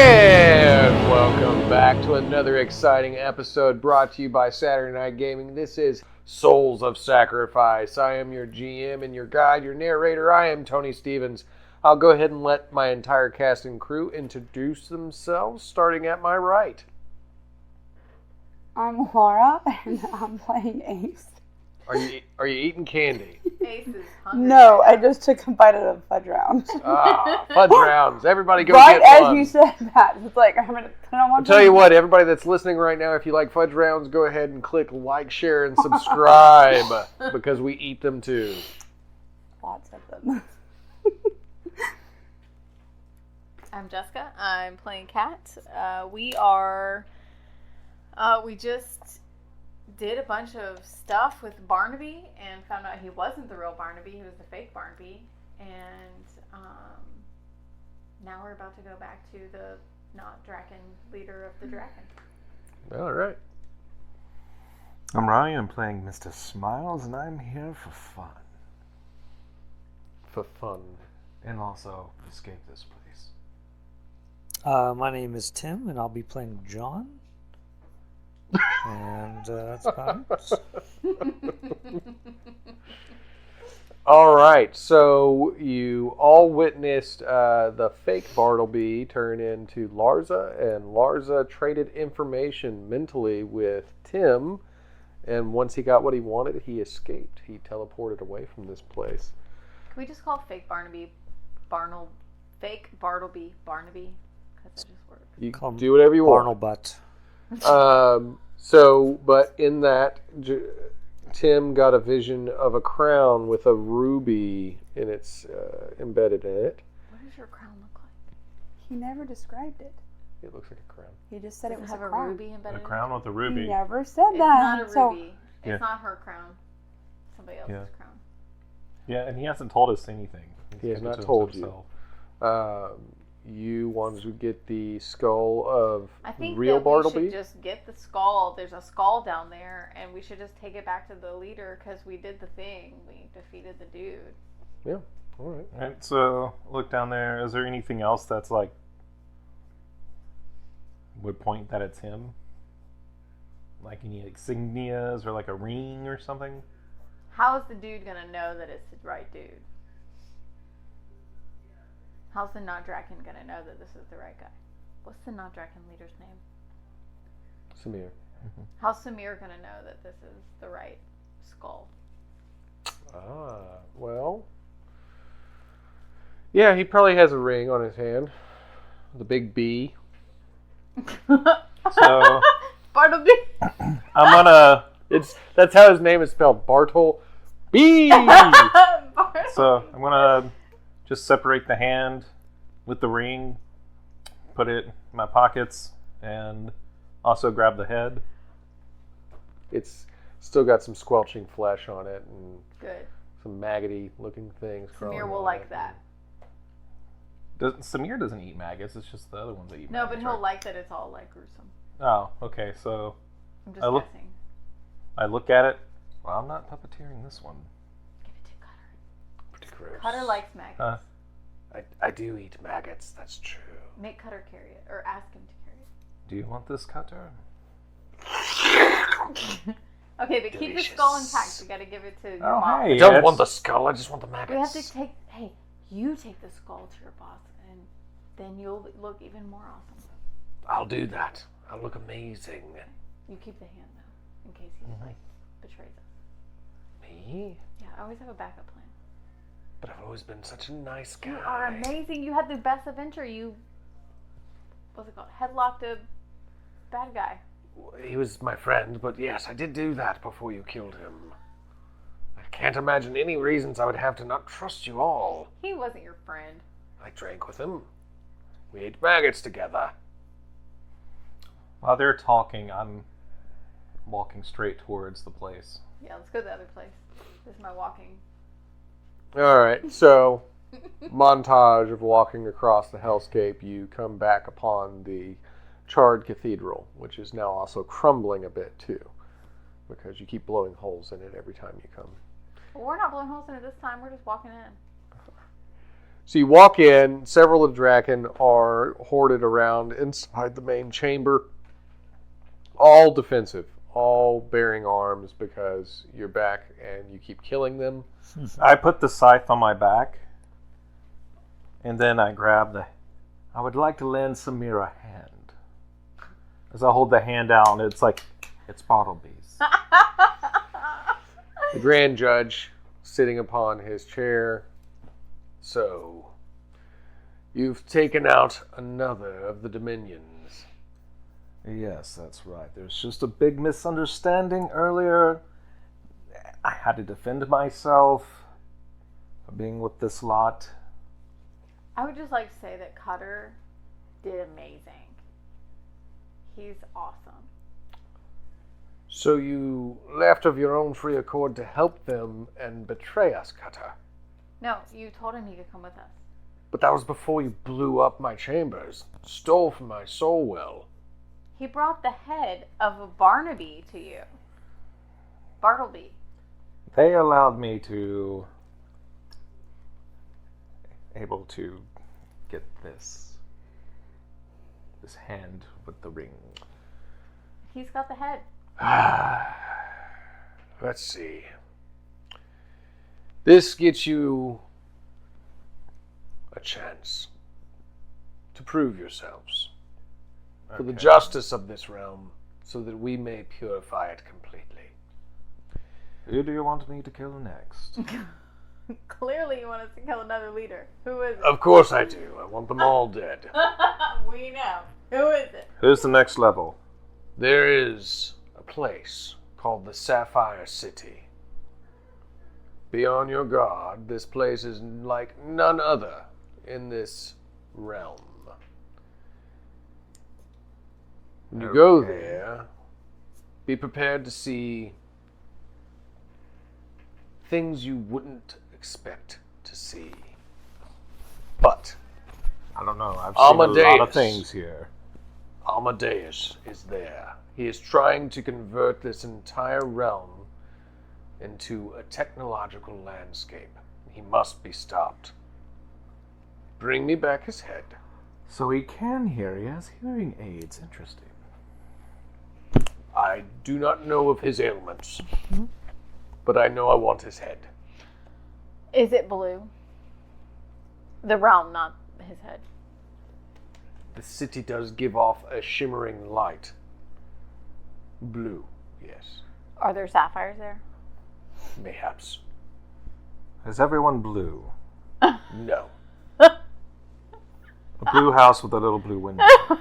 And welcome back to another exciting episode brought to you by Saturday Night Gaming. This is Souls of Sacrifice. I am your GM and your guide, your narrator. I am Tony Stevens. I'll go ahead and let my entire cast and crew introduce themselves, starting at my right. I'm Laura, and I'm playing Ace. Are you eating candy? Ace is hungry. No, I just took a bite of the fudge round. Fudge rounds. Everybody go right get one. as you said that, it's like, I'm going to put on one. I'll tell you what, everybody that's listening right now, if you like fudge rounds, go ahead and click like, share, and subscribe, because we eat them too. Lots of them. I'm Jessica. I'm playing Kat. We just did a bunch of stuff with Barnaby and found out he wasn't the real Barnaby. He was the fake Barnaby. And now we're about to go back to the not Draken leader of the Draken. All right. I'm Ronnie. I'm playing Mr. Smiles, and I'm here for fun. For fun. And also escape this place. My name is Tim, and I'll be playing John. And that's about it. All right, so you all witnessed the fake Bartleby turn into Larza, and Larza traded information mentally with Tim, and once he got what he wanted, he escaped. He teleported away from this place. Can we just call fake Barnaby fake Bartleby Barnaby? Because that just works. You can do whatever you want. Barnabutt. But in that, Tim got a vision of a crown with a ruby in its embedded in it. What does your crown look like? He never described it. It looks like a crown. He just said Does it was have a a crown. ruby embedded A crown with a ruby. He never said It's that. not a So, ruby. It's Yeah. not her crown. Somebody else's Yeah. crown. Yeah, and he hasn't told us anything. He has kept it not to told himself. You wanted to get the skull of I think real that Bartleby? we should just get the skull. There's a skull down there, and we should just take it back to the leader because we did the thing. We defeated the dude. Yeah, all right. Alright, so look down there. Is there anything else that's like would point that it's him? Like any insignias or like a ring or something? How is the dude gonna know that it's the right dude? How's the not Draken gonna know that this is the right guy? What's the not Draken leader's name? Samir. How's Samir gonna know that this is the right skull? Well. Yeah, he probably has a ring on his hand. The big B. So Bartleby. I'm gonna That's how his name is spelled. Bartle B. So I'm gonna just separate the hand with the ring, put it in my pockets, and also grab the head. It's still got some squelching flesh on it and Good. some maggoty looking things. Samir will like that. Samir doesn't eat maggots, it's just the other ones that eat No, maggots. but he'll right? like that it's all like gruesome. Oh, okay, so I'm just I look- guessing. I look at it. Well, I'm not puppeteering this one. Give it to Cutter. Pretty gross. Cutter likes maggots. I do eat maggots, that's true. Make Cutter carry it, or ask him to carry it. Do you want this cutter? Okay, but keep the skull intact. We gotta give it to your boss. hey, I don't want the skull, I just want the We have maggots. to take. Hey, you take the skull to your boss, and then you'll look even more awesome. I'll do that. I'll look amazing. You keep the hand though, in case he like betrays us. Me? Yeah, I always have a backup plan. But I've always been such a nice guy. You are amazing. You had the best adventure. You, what's it called? Headlocked a bad guy. He was my friend, but yes, I did do that before you killed him. I can't imagine any reasons I would have to not trust you all. He wasn't your friend. I drank with him. We ate maggots together. While they're talking, I'm walking straight towards the place. Yeah, let's go to the other place. This is my walking. Alright, so montage of walking across the hellscape, you come back upon the charred cathedral, which is now also crumbling a bit too, because you keep blowing holes in it every time you come. Well, we're not blowing holes in it this time. We're just walking in. So you walk in, several of the Draken are hoarded around inside the main chamber, all defensive, all bearing arms because you're back and you keep killing them. I put the scythe on my back, and then I grab the... I would like to lend Samir a hand. As I hold the hand out, and it's like, it's Bartleby's. The Grand Judge sitting upon his chair. So, you've taken out another of the Dominions. Yes, that's right. There's just a big misunderstanding earlier. I had to defend myself for being with this lot. I would just like to say that Cutter did amazing. He's awesome. So you left of your own free accord to help them and betray us, Cutter. No, you told him he could come with us. But that was before you blew up my chambers, stole from my soul well. He brought the head of a Barnaby to you. Bartleby. They allowed me to... able to get this hand with the ring. He's got the head. Let's see. This gets you a chance to prove yourselves for the justice of this realm so that we may purify it completely. Who do you want me to kill next? Clearly you want us to kill another leader. Who is it? Of course I do. I want them all dead. We know. Who is it? Who's the next level? There is a place called the Sapphire City. Be on your guard. This place is like none other in this realm. When you go there, be prepared to see things you wouldn't expect to see. But I don't know. I've seen a lot of things here. Amadeus is there. He is trying to convert this entire realm into a technological landscape. He must be stopped. Bring me back his head. So he can hear. He has hearing aids. Interesting. I do not know of his ailments, but I know I want his head. Is it blue? The realm, not his head. The city does give off a shimmering light. Blue, yes. Are there sapphires there? Mayhaps. Is everyone blue? No. A blue house with a little blue window. How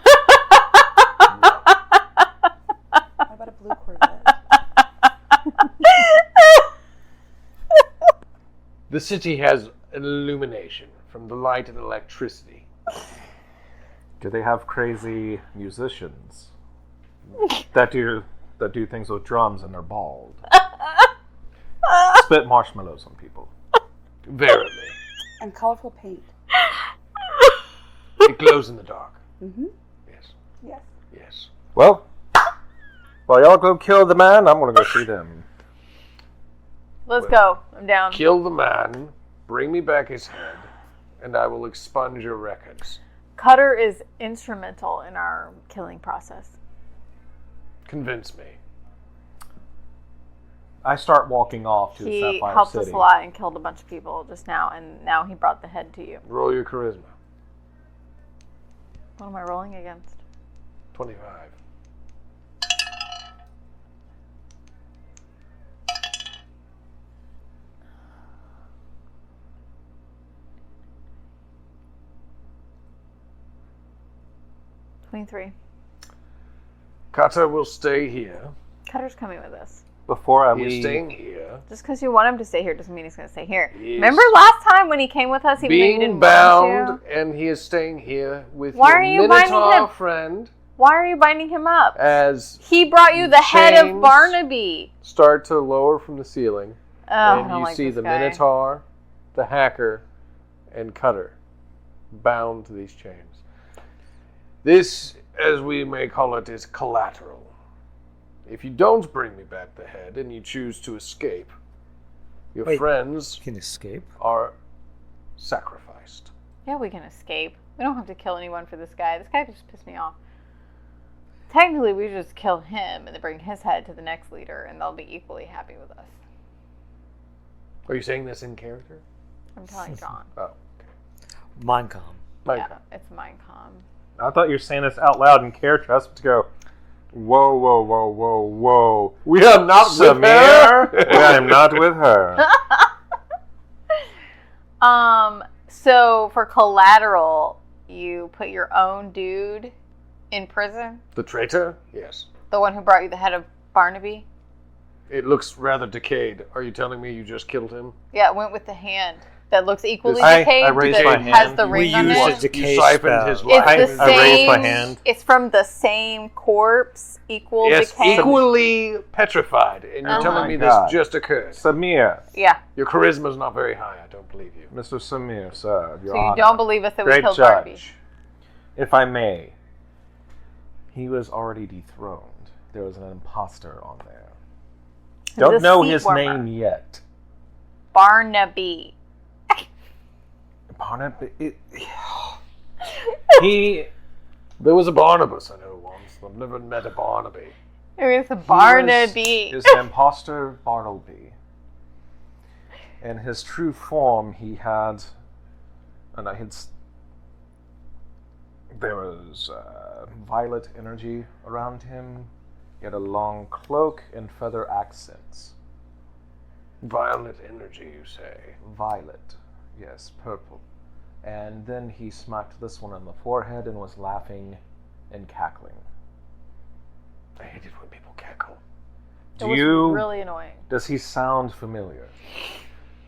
about a blue Corvette? The city has illumination from the light and electricity. Do they have crazy musicians that do things with drums and are bald? Spit marshmallows on people. Verily. And colorful paint. It glows in the dark. Mm-hmm. Yes. Yes. Yes. Well, while y'all go kill the man, I'm gonna go see them. Let's go. I'm down. Kill the man, bring me back his head, and I will expunge your records. Cutter is instrumental in our killing process. Convince me. I start walking off to the He Sapphire helped City. us a lot and killed a bunch of people just now, and now he brought the head to you. Roll your charisma. What am I rolling against? 25. Cutter will stay here. Cutter's coming with us. Before I He is leave, staying here. Just because you want him to stay here doesn't mean he's going to stay here. He is Remember last time when he came with us, even though you being didn't bound, want to? and he is staying here with Why your are you binding Minotaur him? friend Why are you binding him up? as He brought you the head of chains Barnaby. start to lower from the ceiling. Oh, I And don't you like see this the guy. Minotaur, the hacker, and Cutter bound to these chains. This, as we may call it, is collateral. If you don't bring me back the head and you choose to escape, your Wait. friends Can escape? are sacrificed. Yeah, we can escape. We don't have to kill anyone for this guy. This guy just pissed me off. Technically, we just kill him and then bring his head to the next leader, and they'll be equally happy with us. Are you saying this in character? I'm telling John. Oh. Mindcom. Yeah, it's Mindcom. I thought you were saying this out loud in character. I was supposed to go, whoa, whoa, whoa, whoa, whoa. We are not with her. I am not with her. So for collateral, you put your own dude in prison? The traitor? Yes. The one who brought you the head of Barnaby? It looks rather decayed. Are you telling me you just killed him? Yeah, it went with the hand that looks equally I decayed. raised that my has hand. the We ring on used it. a decay You siphoned spell. his life. It's the I raised my same. hand. It's from the same corpse, equal Yes, decay. equally petrified. And you're telling me God. this just occurred. Samir. Yeah. Your charisma's not very high. I don't believe you. Mr. Samir, sir. Your So you Honor. don't believe us that we Great killed judge. Barnaby? If I may, he was already dethroned. There was an imposter on there. Don't know his name yet. Barnaby. Barnaby. He There was a Barnabas I know once. I've never met a Barnaby. It was Barnaby. is the imposter Bartleby. In his true form, he had, there was violet energy around him. He had a long cloak and feather accents. Violet energy, you say? Violet, yes, purple. And then he smacked this one on the forehead and was laughing and cackling. I hate it when people cackle. It was really annoying. Does he sound familiar?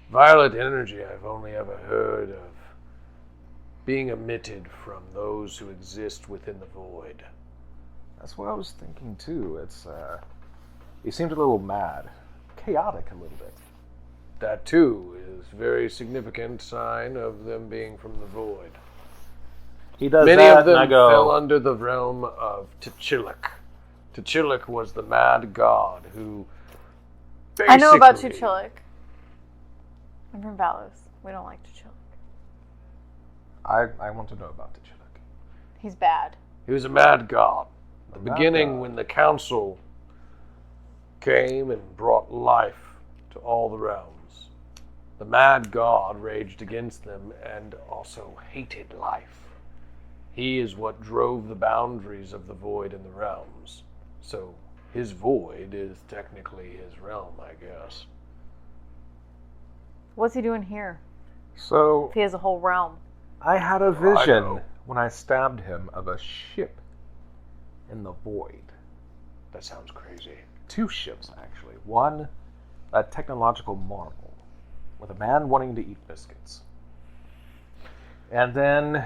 Violet energy I've only ever heard of being emitted from those who exist within the void. That's what I was thinking too. It's he seemed a little mad, chaotic a little bit. That too is a very significant sign of them being from the void. He does Many that, of them and I go, fell under the realm of T'Chillik. T'Chillik was the mad god who basically... I know about T'Chillik. I'm from Valos. We don't like T'Chillik. I want to know about T'Chillik. He's bad. He was a mad god. At the mad beginning, god. when the council came and brought life to all the realms, the mad god raged against them and also hated life. He is what drove the boundaries of the void and the realms. So his void is technically his realm, I guess. What's he doing here? So If he has a whole realm. I had a I vision know. when I stabbed him of a ship in the void. That sounds crazy. 2 ships, actually. One, a technological marvel, with a man wanting to eat biscuits. And then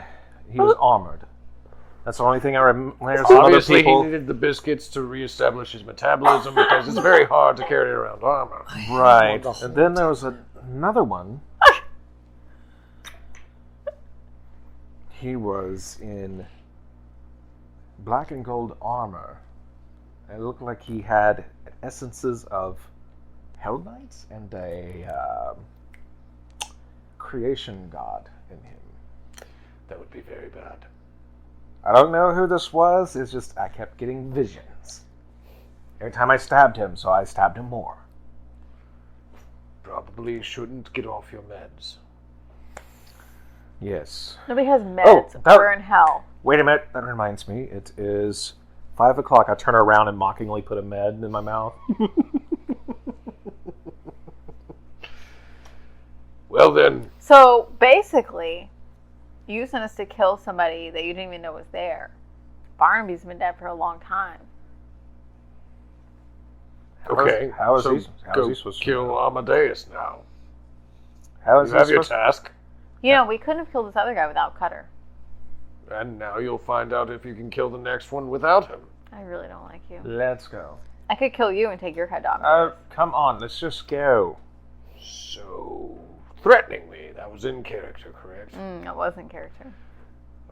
he was armored. That's the only thing I remember. Some other Obviously, he people, needed the biscuits to reestablish his metabolism because it's very hard to carry around armor. right? the whole And then there was another one. He was in black and gold armor. It looked like he had essences of Hell Knights and a creation god in him. That would be very bad. I don't know who this was. It's just I kept getting visions every time I stabbed him, so I stabbed him more. Probably shouldn't get off your meds. Yes. Nobody has meds. Oh, that- We're in hell. Wait a minute. That reminds me. It is 5 o'clock. I turn around and mockingly put a med in my mouth. Well then, So basically, you sent us to kill somebody that you didn't even know was there. Barnaby's been dead for a long time. okay. how is so he go supposed to kill know? Amadeus now. How You is he have your supposed task, You know, we couldn't have killed this other guy without Cutter. and now you'll find out if you can kill the next one without him. I really don't like you. Let's go. I could kill you and take your head off. Come on. Let's just go. So, threatening me, that was in character, correct? It wasn't character.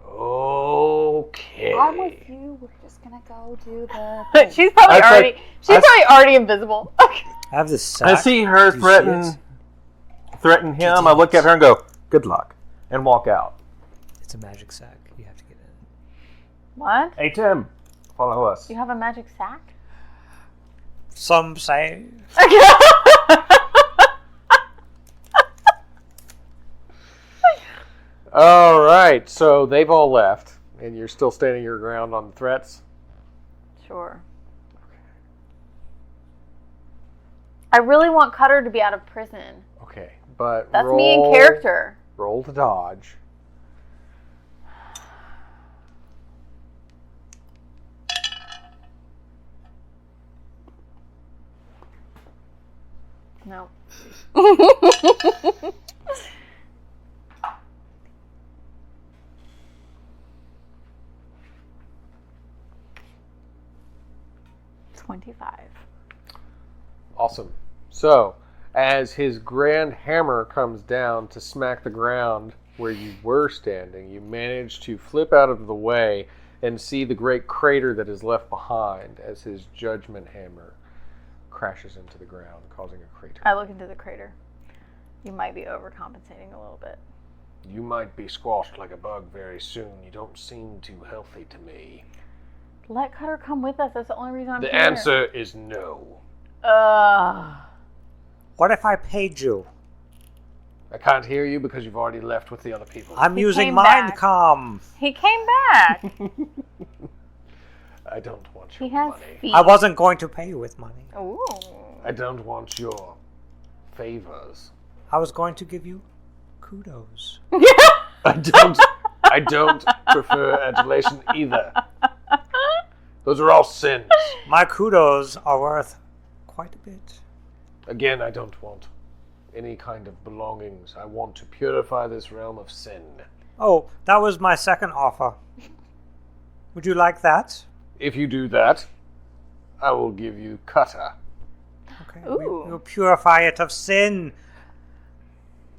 Okay. I'm with you. We're just gonna go do the. she's probably That's already. like- she's probably already invisible. I have this sack. I see her Do you see it? threaten him. I look at her and go, "Good luck," and walk out. It's a magic sack. You have to get in. What? Hey, Tim, follow us. You have a magic sack? Some say. All right, so they've all left, and you're still standing your ground on the threats. Sure. I really want Cutter to be out of prison. Okay, but That's me in character. Roll to dodge. No. 25. Awesome. So, as his grand hammer comes down to smack the ground where you were standing, you manage to flip out of the way and see the great crater that is left behind as his judgment hammer crashes into the ground, causing a crater. I look into the crater. You might be overcompensating a little bit. You might be squashed like a bug very soon. You don't seem too healthy to me. Let Cutter come with us. That's the only reason I'm The here. answer is no. What if I paid you? I can't hear you because you've already left with the other people. I'm He using came back. Mindcom. He came back. I don't want your He has money. feet. I wasn't going to pay you with money. Ooh. I don't want your favors. I was going to give you kudos. I don't prefer adulation either. Those are all sins. My kudos are worth quite a bit. Again, I don't want any kind of belongings. I want to purify this realm of sin. Oh, that was my second offer. Would you like that? If you do that, I will give you Cutter. Okay. Ooh. We'll purify it of sin.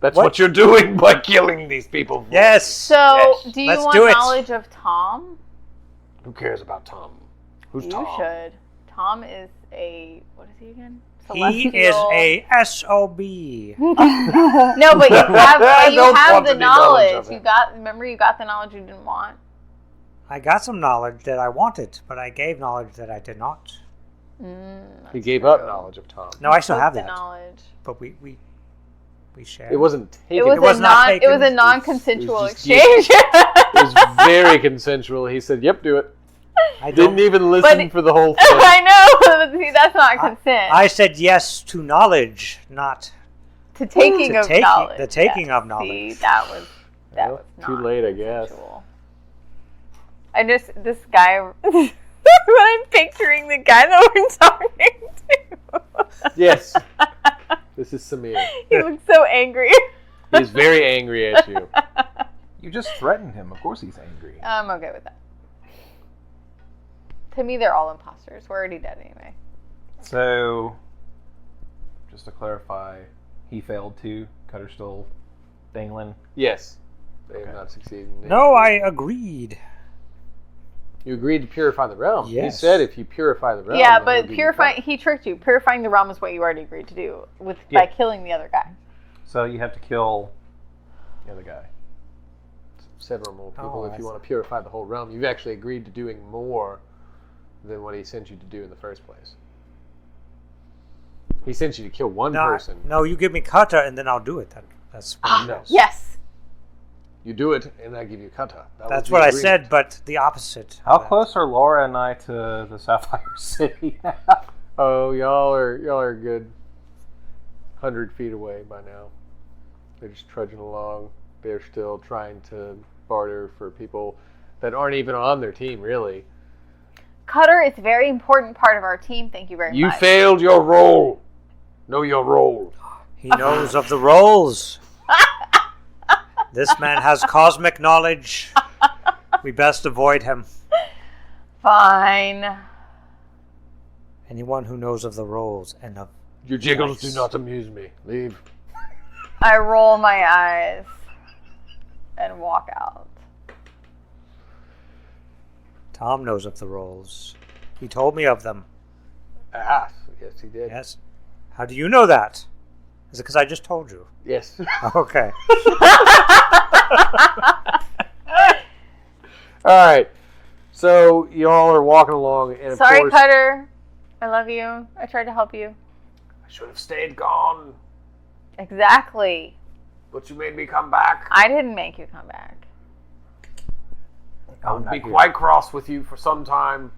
That's what you're doing by killing these people. Yes. So, Yes. do you Let's want do it. knowledge of Tom? Who cares about Tom? Who's You Tom? should. Tom is a... What is he again? He is a SOB. No, but you have, Don't want the any knowledge of knowledge. him. Remember, you got the knowledge you didn't want. I got some knowledge that I wanted, but I gave knowledge that I did not. He gave up knowledge of Tom. No, I still Took have the that. knowledge. But we shared. It wasn't taken. It was, was not taken. It was a non-consensual It was just exchange. It was very consensual. He said, "Yep, do it." I don't- Didn't even listen But- for the whole thing. I know. But see, that's not consent. I said yes to knowledge, not to taking to of taking- knowledge. the taking Yes. of knowledge. See, that was Well, too not late, I guess. consensual. I just this guy. When I'm picturing the guy that we're talking to. Yes. This is Samir. He looks so angry. He's very angry at you. You just threatened him. Of course he's angry. I'm okay with that. To me, they're all imposters. We're already dead anyway. So, just to clarify, he failed too. Cutter's still dangling. Yes. They have Okay. not succeeded. No, I agreed. You agreed to purify the realm. He Yes. said if you purify the realm. Yeah, then but he'll give you purifying, Cutter. he tricked you. Purifying the realm is what you already agreed to do by killing the other guy. So you have to kill the other guy. Several more people Oh, if I you see. want to purify the whole realm. You've actually agreed to doing more than what he sent you to do in the first place. He sent you to kill one person. No, you give me Cutter and then I'll do it. That's what, No. Yes. You do it, and I give you Cutter. That that's was the what I agreement. said, but the opposite. How of that. close are Laura and I to the Sapphire City? Oh, y'all are a good 100 feet away by now. They're just trudging along. They're still trying to barter for people that aren't even on their team, really. Cutter is a very important part of our team. Thank you very You much. failed your role. Know your role. He knows of the roles. This man has cosmic knowledge. We best avoid him. Fine. Anyone who knows of the roles and of Your jiggles Nice. do not amuse me. Leave. I roll my eyes and walk out. Tom knows of the roles. He told me of them. Ah, yes, he did. Yes. How do you know that? Is it because I just told you? Yes. Okay. right. So y'all are walking along, and of Sorry, course, Cutter. I love you. I tried to help you. I should have stayed gone, Exactly. but you made me come back. I didn't make you come back. I'll be quite cross with you for some time.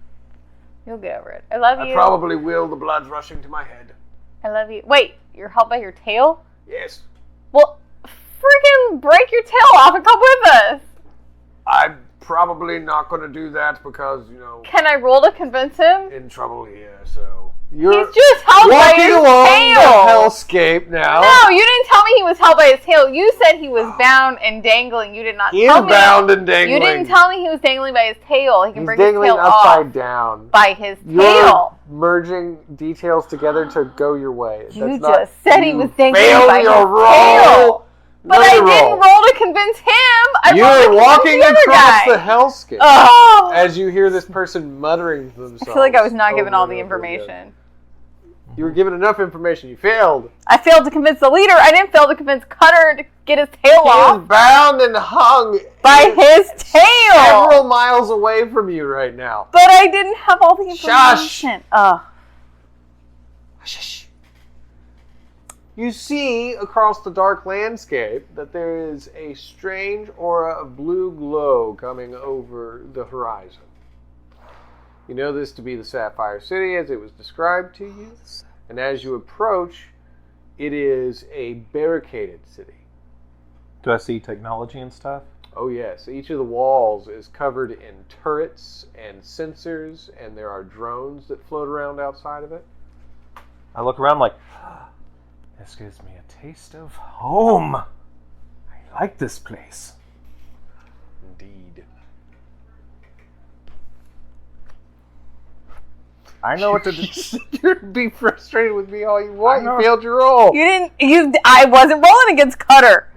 You'll get over it. I love I you. probably will. The blood's rushing to my head. I love you. Wait, you're held by your tail? Yes. Well, freaking break your tail off and come with us. I'm probably not going to do that because, Can I roll to convince him? in trouble here, so... You're He's just held by walking his along tail. the hellscape now. No, you didn't tell me he was held by his tail. You said he was bound and dangling. You did not He tell is me. bound and dangling. You didn't tell me he was dangling by his tail. He can He's bring his dangling tail upside off down. by his You're tail. merging details together to go your way. You That's just said he was dangling failed by his your roll. tail. But I Another didn't roll. roll to convince him. I rolled to You're convince walking the other across guy. the hellscape Oh. as you hear this person muttering to themselves. I feel like I was not given over all and the over again. information. You were given enough information. You failed. I failed to convince the leader. I didn't fail to convince Cutter to get his tail He off is bound and hung by his tail. several miles away from you right now. But I didn't have all the Shush. information. Ugh. Shush. You see across the dark landscape that there is a strange aura of blue glow coming over the horizon. You know this to be the Sapphire City as it was described to you. And as you approach, it is a barricaded city. Do I see technology and stuff? Oh yes, each of the walls is covered in turrets and sensors, and there are drones that float around outside of it. I look around like, this gives me a taste of home. I like this place. Indeed. I know what to do. You'd be frustrated with me all you want. I know. You failed your roll. I wasn't rolling against Cutter.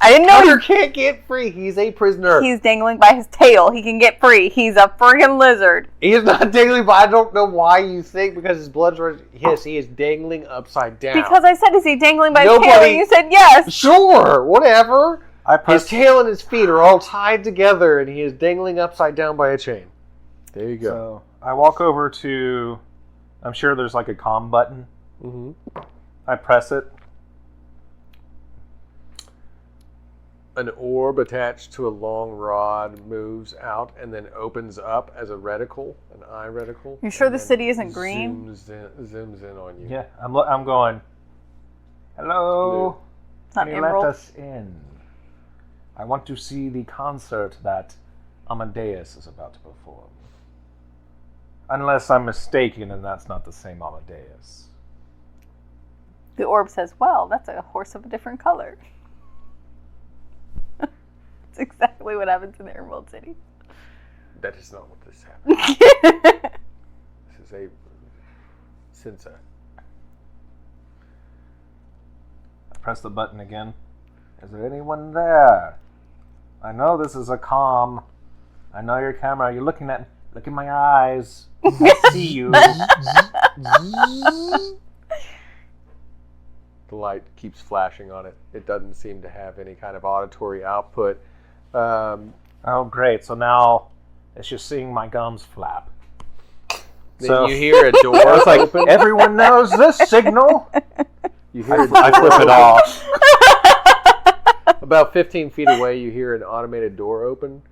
I didn't know Cutter can't get free. He's a prisoner. he's dangling by his tail. He can get free. He's a friggin' lizard. He is not dangling, but I don't know why you think because his blood's running. Yes, he is dangling upside down. Because I said, is he dangling by his tail? Nobody- And you said yes. Sure, whatever. I His press, tail and his feet are all tied together, and he is dangling upside down by a chain. There you go. so I walk over to, I'm sure there's like a comm button. Mm-hmm. I press it. An orb attached to a long rod moves out and then opens up as a reticle, an eye reticle. You sure and the then city isn't green? Zooms in on you. Yeah, I'm going, hello, It's not can you let emerald. us in? I want to see the concert that Amadeus is about to perform. Unless I'm mistaken and that's not the same Amadeus. The orb says, well, that's a horse of a different color. That's exactly what happens in the Emerald City. That is not what this happened. This is a sensor. I press the button again. Is there anyone there? I know this is a comm. I know your camera. You're looking at... Look in my eyes. I see you. The light keeps flashing on it. It doesn't seem to have any kind of auditory output. Oh, great. So now it's just seeing my gums flap. Then So- you hear a door It's like, open. everyone knows this signal. You hear I flip it off. About 15 feet away, you hear an automated door open,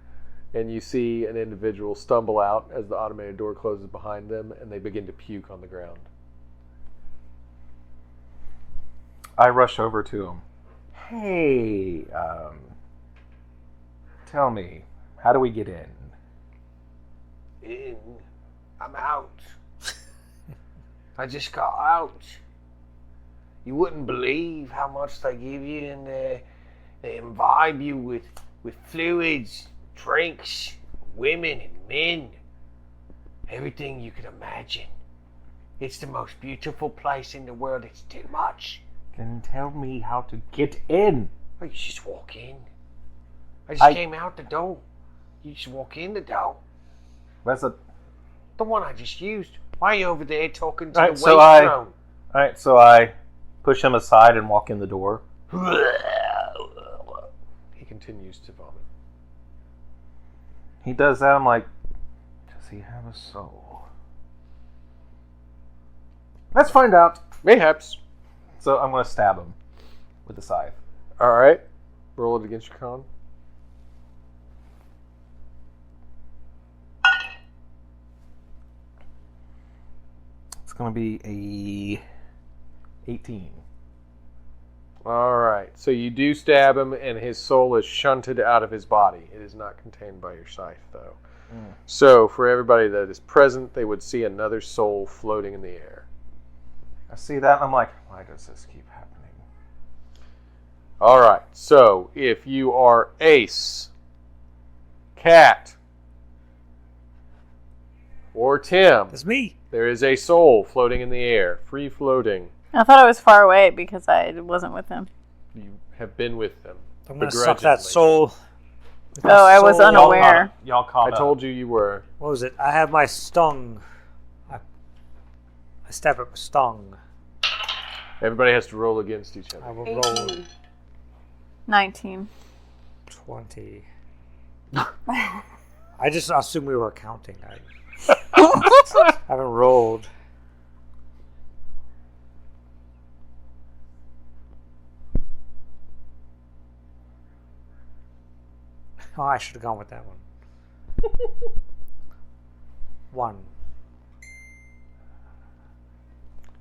and you see an individual stumble out as the automated door closes behind them, and they begin to puke on the ground. I rush over to him. Hey, tell me, how do we get in? In. I'm out. I just got out. You wouldn't believe how much they give you, and they imbibe you with fluids, drinks, women and men. Everything you could imagine. It's the most beautiful place in the world. It's too much. Then tell me how to get in. Oh, you just walk in. I just came out the door. You just walk in the door. Where's the... The one I just used. Why are you over there talking to Alright, the so waste drone? Alright, so I push him aside and walk in the door. He continues to vomit. He does that. I'm like, does he have a soul? Let's find out. Mayhaps. So I'm going to stab him with the scythe. All right. Roll it against your con. It's going to be a 18. All right. So you do stab him, and his soul is shunted out of his body. It is not contained by your scythe, though. So for everybody that is present, they would see another soul floating in the air. I see that, and I'm like, why does this keep happening? All right. So if you are Ace, Cat, or Tim, That's me. there is a soul floating in the air, free floating. I thought I was far away because I wasn't with him. You have been with them. I'm going to suck that begrudgingly. soul. With my Oh, I was soul. unaware. Y'all caught I told you you were. What was it? I have my stung. I stab it with stung. Everybody has to roll against each I other. will roll 19. 20. I just assumed we were counting. I haven't rolled. Oh, I should have gone with that one. 1.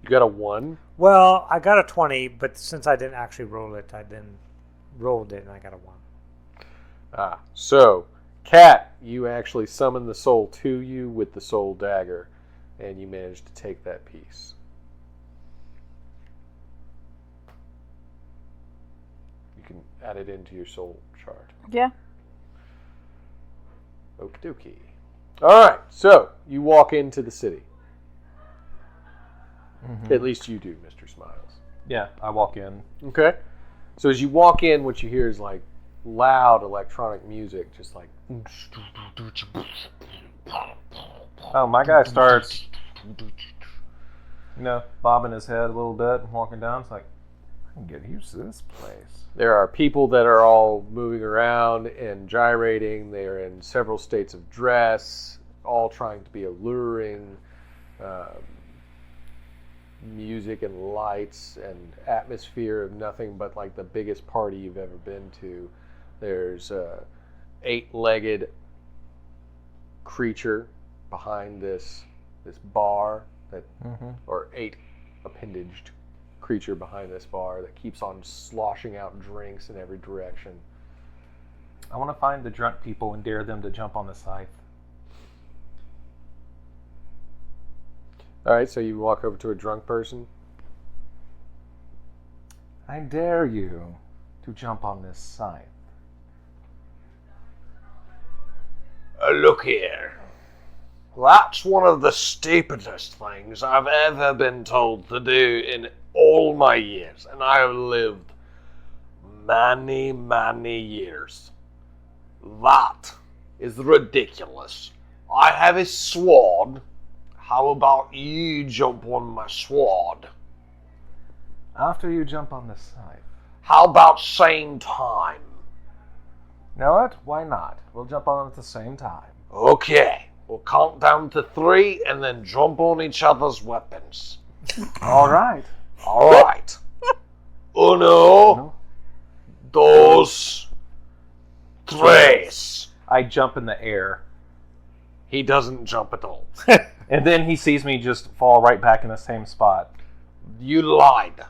You got a 1? Well, I got a 20, but since I didn't actually roll it, I then rolled it and I got a 1. So, Cat, you actually summon the soul to you with the soul dagger, and you managed to take that piece. You can add it into your soul chart. Yeah. Okie dokie. Alright, so you walk into the city. Mm-hmm. At least you do, Mr. Smiles. Yeah, I walk in. Okay. So as you walk in, what you hear is like loud electronic music, just like. Oh, my guy starts, bobbing his head a little bit and walking down. It's like, I can get used to this place. There are people that are all moving around and gyrating. They are in several states of dress, all trying to be alluring. Music and lights and atmosphere of nothing but like the biggest party you've ever been to. There's a 8-legged creature behind this bar that, or 8 appendaged creature behind this bar that keeps on sloshing out drinks in every direction. I want to find the drunk people and dare them to jump on the scythe. All right, so you walk over to a drunk person. I dare you to jump on this scythe. Look here. That's one of the stupidest things I've ever been told to do in all my years, and I have lived many, many years. That is ridiculous. I have a sword. How about you jump on my sword? After you jump on the scythe. How about same time? You know what? Why not? We'll jump on it at the same time. Okay, we'll count down to 3 and then jump on each other's weapons. All right. All right. Uno, dos, tres. I jump in the air. He doesn't jump at all. And then he sees me just fall right back in the same spot. You lied.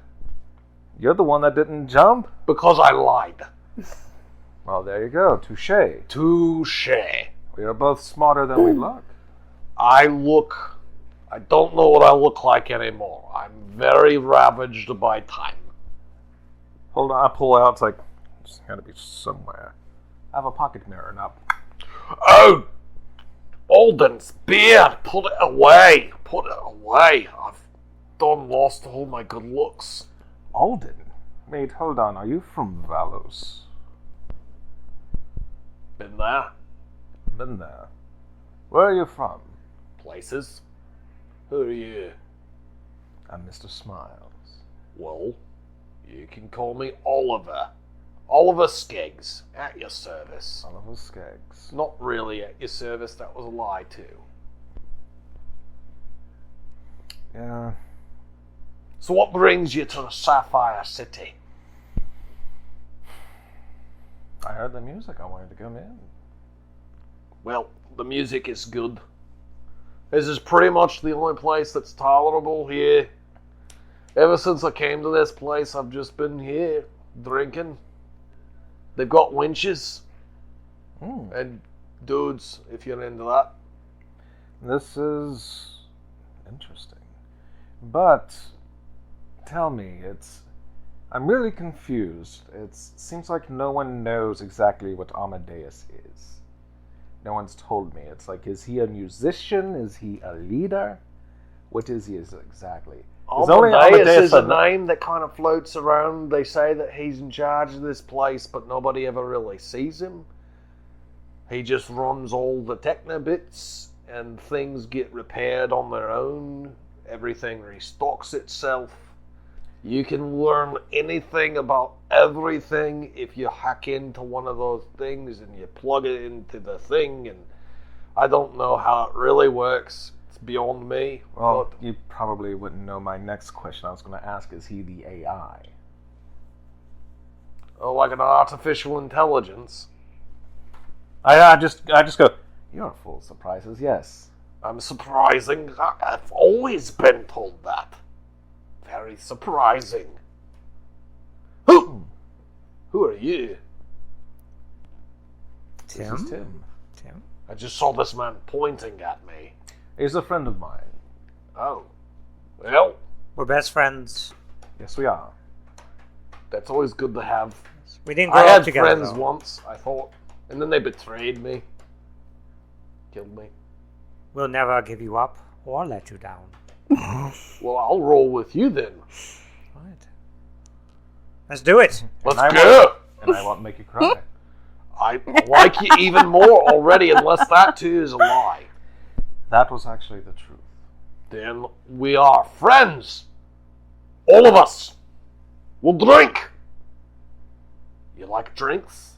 You're the one that didn't jump? Because I lied. Well, there you go. Touche. Touche. We are both smarter than we look. I don't know what I look like anymore. I'm very ravaged by time. Hold on, I pull out. It's like, it's got to be somewhere. I have a pocket mirror now. Oh! Alden's beard! Put it away! Put it away! I've done lost all my good looks. Alden? Wait, hold on. Are you from Valos? Been there. Been there. Where are you from? Places. Who are you? I'm Mr. Smiles. Well, you can call me Oliver. Oliver Skeggs, at your service. Oliver Skeggs. Not really at your service, that was a lie too. Yeah. So what brings you to the Sapphire City? I heard the music. I wanted to come in. Well, the music is good. This is pretty much the only place that's tolerable here. Ever since I came to this place, I've just been here, drinking. They've got winches. And dudes, if you're into that. This is interesting. But, tell me, I'm really confused. It seems like no one knows exactly what Amadeus is. No one's told me. It's like, is he a musician? Is he a leader? What is he exactly? Amadeus is a name that kind of floats around. They say that he's in charge of this place, but nobody ever really sees him. He just runs all the techno bits, and things get repaired on their own. Everything restocks itself. You can learn anything about everything if you hack into one of those things and you plug it into the thing, and I don't know how it really works. It's beyond me. Well, you probably wouldn't know my next question. I was going to ask, is he the AI? Oh, like an artificial intelligence? I just go, you're full of surprises, yes. I'm surprising. I've always been told that. Very surprising. Who are you? Tim? This is Tim. Tim? I just saw this man pointing at me. He's a friend of mine. Oh. Well, We're best friends. Yes, we are. that's always good to have. We didn't grow I up had together. friends though. once, I thought, and then they betrayed me. Killed me. We'll never give you up or let you down. Well, I'll roll with you then. Right. Let's do it. Let's And go. And I won't make you cry. I like you even more already, unless that too is a lie. That was actually the truth. Then we are friends. All of us. We'll drink. You like drinks?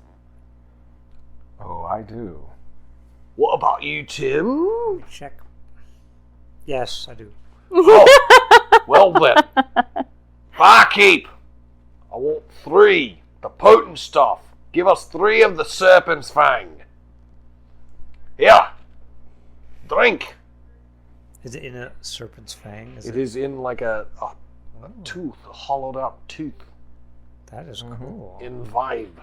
Oh, I do. What about you, Tim? Check. Yes, I do. Oh, well then. Barkeep. I want 3. The potent stuff. Give us 3 of the serpent's fang. Here. Drink. Is it in a serpent's fang? It is in like a tooth, a hollowed out tooth. That is cool. In vibe.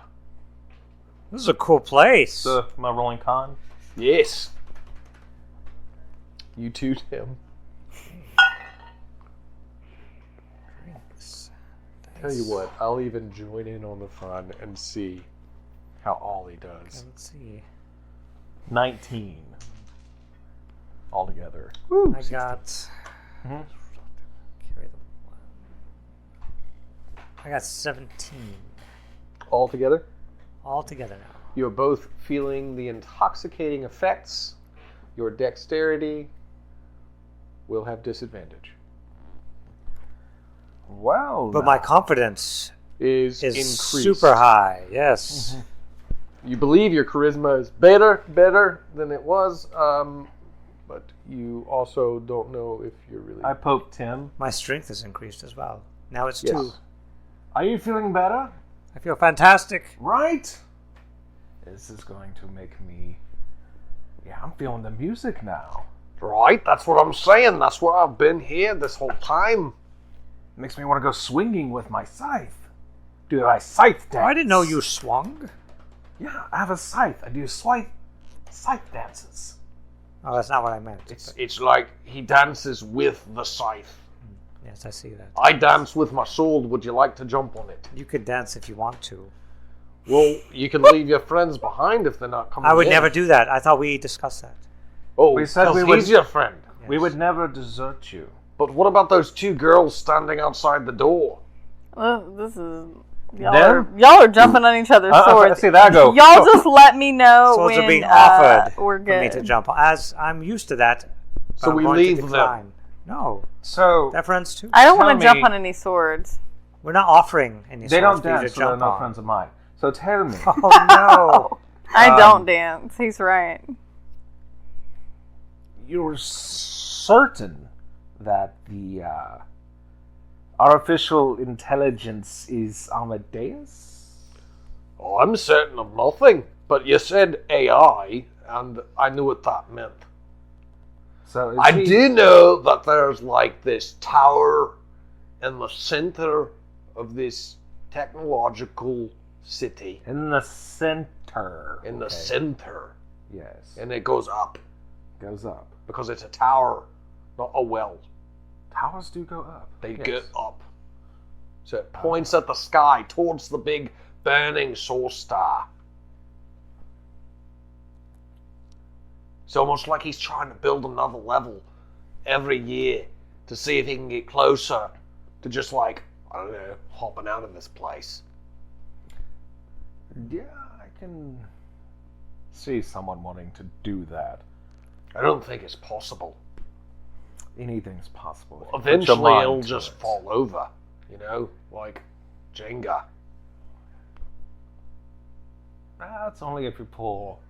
This is a cool place. So, am I rolling con? Yes. You too, Tim. Drinks. Tell you what, I'll even join in on the fun and see how Ollie does. Let's see. 19. Altogether. I got. Mhm. Carry the one. I got 17 All together? all together now. You're both feeling the intoxicating effects. Your dexterity will have disadvantage. Well, But my confidence Is is increased. super high. Yes. You believe your charisma is better than it was, but you also don't know if you're really... I poked Tim. My strength is increased as well. Now it's Yes. 2. Are you feeling better? I feel fantastic. Right? This is going to make me... Yeah, I'm feeling the music now. Right, that's what I'm saying. That's what I've been here this whole time. Makes me want to go swinging with my scythe. Do my scythe dance. Oh, I didn't know you swung. Yeah, I have a scythe. I do scythe dances. Oh, that's not what I meant. It's like he dances with the scythe. Yes, I see that. I dance with my sword. Would you like to jump on it? You could dance if you want to. Well, you can leave your friends behind if they're not coming I would in. never do that. I thought we discussed that. Oh, We said 'cause we he's would- your friend. Yes. We would never desert you. But what about those 2 girls standing outside the door? This is Them? y'all are jumping on each other's I swords. see that go. Y'all just let me know Swords when are being offered we're for me good. to jump on. As I'm used to that. but So I'm we going to leave them. decline. No, So, they're friends too. I don't Tell want to jump me- on any swords. We're not offering any they swords don't for you to dance, so they're jump not on. friends of mine. So tell me, Oh no! I don't dance. He's right. you're certain that the artificial intelligence is Amadeus? Oh, I'm certain of nothing. But you said AI, and I knew what that meant. So is I he- do know that there's like this tower in the center of this technological city. in the center. In the Okay. center. Yes. And it goes up Goes up. because it's a tower, not a well. Towers do go up. They Yes. get up. So it points at the sky towards the big burning soul star. It's almost like he's trying to build another level every year to see if he can get closer to just like, I don't know, hopping out of this place. Yeah, I can see someone wanting to do that. I don't think it's possible. Anything's possible. if you put your Eventually mind it'll to just it. fall over, like Jenga. That's only if you pull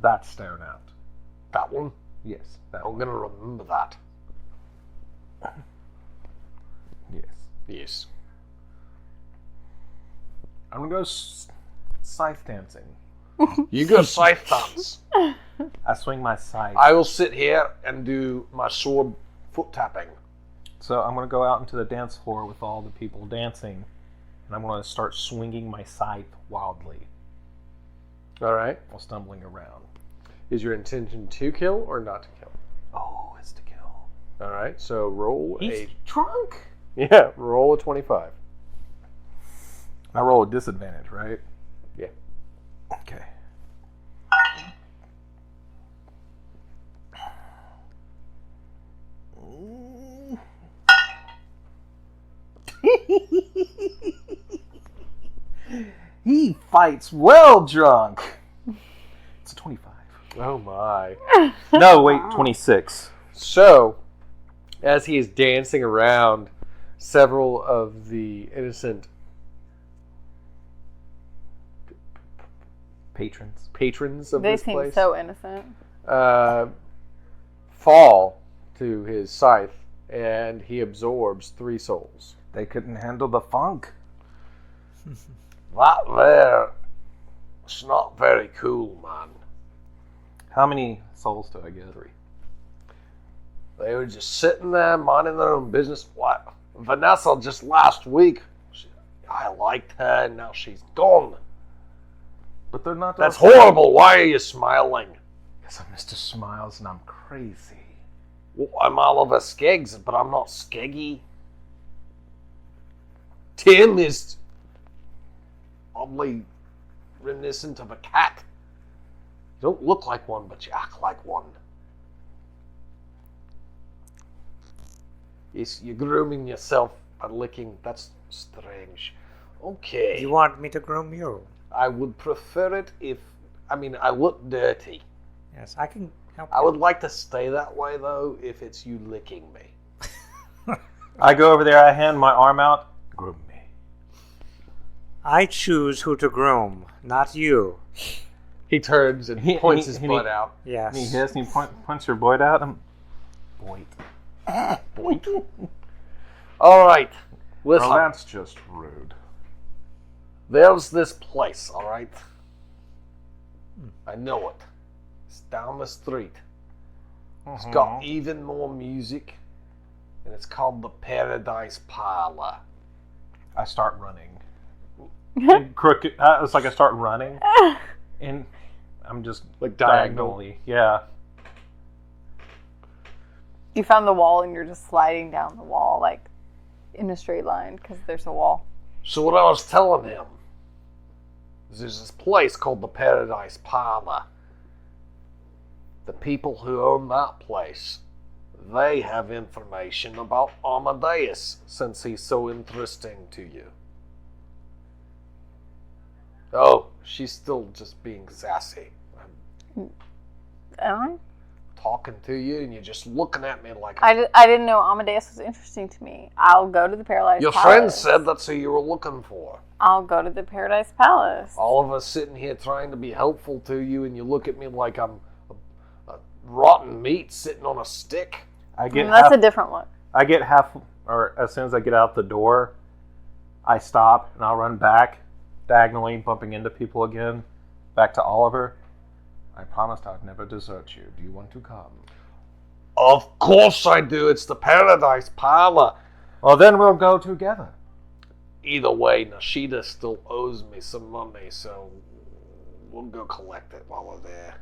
that stone out. That one, Yes, that I'm one. gonna remember that. Yes. Yes. I'm gonna go scythe dancing. You go scythe dance. I swing my scythe. I will sit here and do my sword foot tapping. So I'm gonna go out into the dance floor with all the people dancing, and I'm gonna start swinging my scythe wildly All right. while stumbling around. Is your intention to kill or not to kill? Oh, it's to kill. All right. So roll He's drunk. roll a 25. I roll a disadvantage, right? Yeah. Okay. He fights well drunk. It's a 25. Oh my. No, wait, 26. So, as he is dancing around, several of the innocent patrons of They this seem place so innocent. fall to his scythe, and he absorbs 3 souls. They couldn't handle the funk. That there, it's not very cool, man. How many souls do I get? 3. They were just sitting there minding their own business. What? Vanessa just last week, I liked her, and now she's gone. But they're not. That's horrible. Why are you smiling? Because I'm Mr. Smiles and I'm crazy. Well, I'm Oliver Skeggs, but I'm not Skeggy. Tim is oddly reminiscent of a cat. You don't look like one, but you act like one. Yes, you're grooming yourself by licking. That's strange. Okay. You want me to groom you? I would prefer it if... I look dirty. Yes, I can help I you. would like to stay that way, though, if it's you licking me. I go over there, I hand my arm out. Groom me. I choose who to groom, not you. He turns and He- points he- his he- butt out. Yes. And he hits and he punch your boyd out. Boyd. All right. Listen, Well, that's just rude. there's this place, all right? I know it. It's down the street. It's got even more music, and it's called the Paradise Parlor. I start running. And crooked. It's like I start running, and I'm just Like diagonal. diagonally. Yeah. You found the wall and you're just sliding down the wall, like in a straight line, because there's a wall. So what I was telling him is there's this place called the Paradise Parlor. The people who own that place, they have information about Amadeus, since he's so interesting to you. Oh, she's still just being sassy. Am I? Talking talking to you, and you're just looking at me like... I didn't know Amadeus was interesting to me. I'll go to the Paradise Your Palace. friend said that's who you were looking for. I'll go to the Paradise Palace. All of us sitting here trying to be helpful to you, and you look at me like I'm a rotten meat sitting on a stick. That's a different look. I get half, or as soon as I get out the door, I stop and I'll run back, diagonally bumping into people again, back to Oliver. I promised I'd never desert you. Do you want to come? Of course I do. It's the Paradise Parlor. Well, then we'll go together. Either way, Nashida still owes me some money, so we'll go collect it while we're there.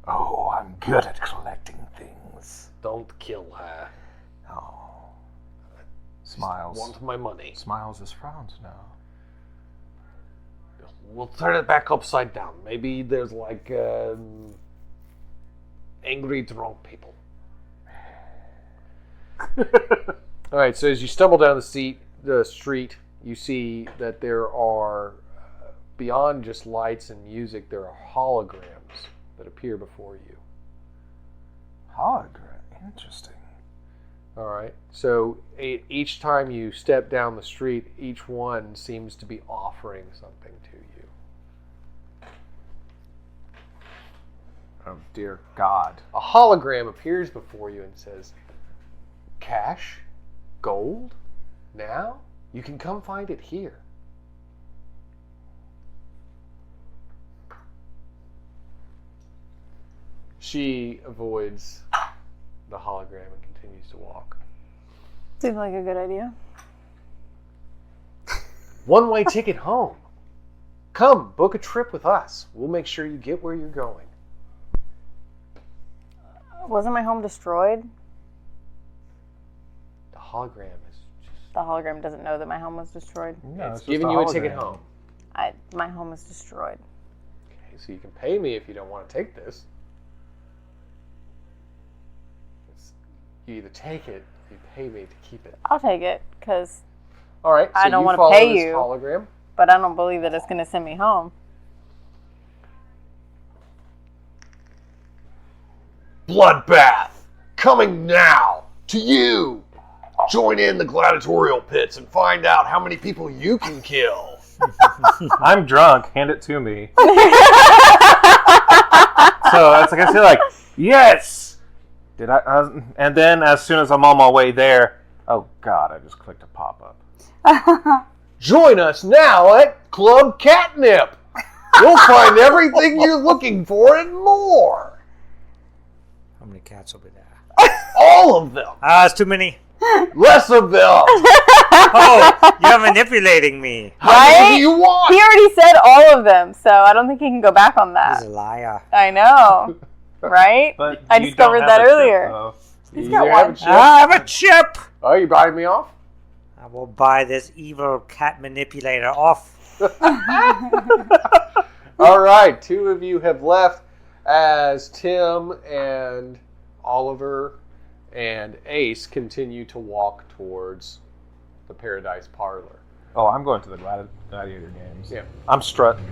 Oh, I'm good at collecting things. Don't kill her. Oh. Smiles. Want my money. Smiles is frowns now. We'll turn it back upside down. Maybe there's like angry drunk people. All right, so as you stumble down the street, you see that there are, beyond just lights and music, there are holograms that appear before you. Hologram? Interesting. All right, so each time you step down the street, each one seems to be offering something to you. Oh, dear God. A hologram appears before you and says, "Cash? Gold? Now? You can come find it here." She avoids the hologram and continues to walk. Seems like a good idea. One-way ticket home. Come, book a trip with us. We'll make sure you get where you're going. Wasn't my home destroyed? The hologram is just... The hologram doesn't know that my home was destroyed. No, it's just giving you a ticket home. My home was destroyed. Okay, so you can pay me if you don't want to take this. You either take it, or you pay me to keep it. I'll take it, because All right, so I don't you want to follow pay this you. hologram. But I don't believe that it's going to send me home. Bloodbath, coming now to you. Join in the gladiatorial pits and find out how many people you can kill. I'm drunk. Hand it to me. So that's like I say, like, yes. Did I? And then as soon as I'm on my way there, oh God, I just clicked a pop up. Join us now at Club Catnip. You'll find everything you're looking for and more. How many cats will be there? All of them. It's too many. Less of them. Oh, you're manipulating me. How many Right? do you want? He already said all of them, so I don't think he can go back on He's that. a liar. I know. Right? But I you discovered don't have that a chip, earlier. though. He's You got have a one. chip? I have a chip. Oh, you biting me off? I will buy this evil cat manipulator off. All right, two of you have left as Tim and Oliver and Ace continue to walk towards the Paradise Parlor. Oh, I'm going to the gladiator games. Yeah. I'm strutting.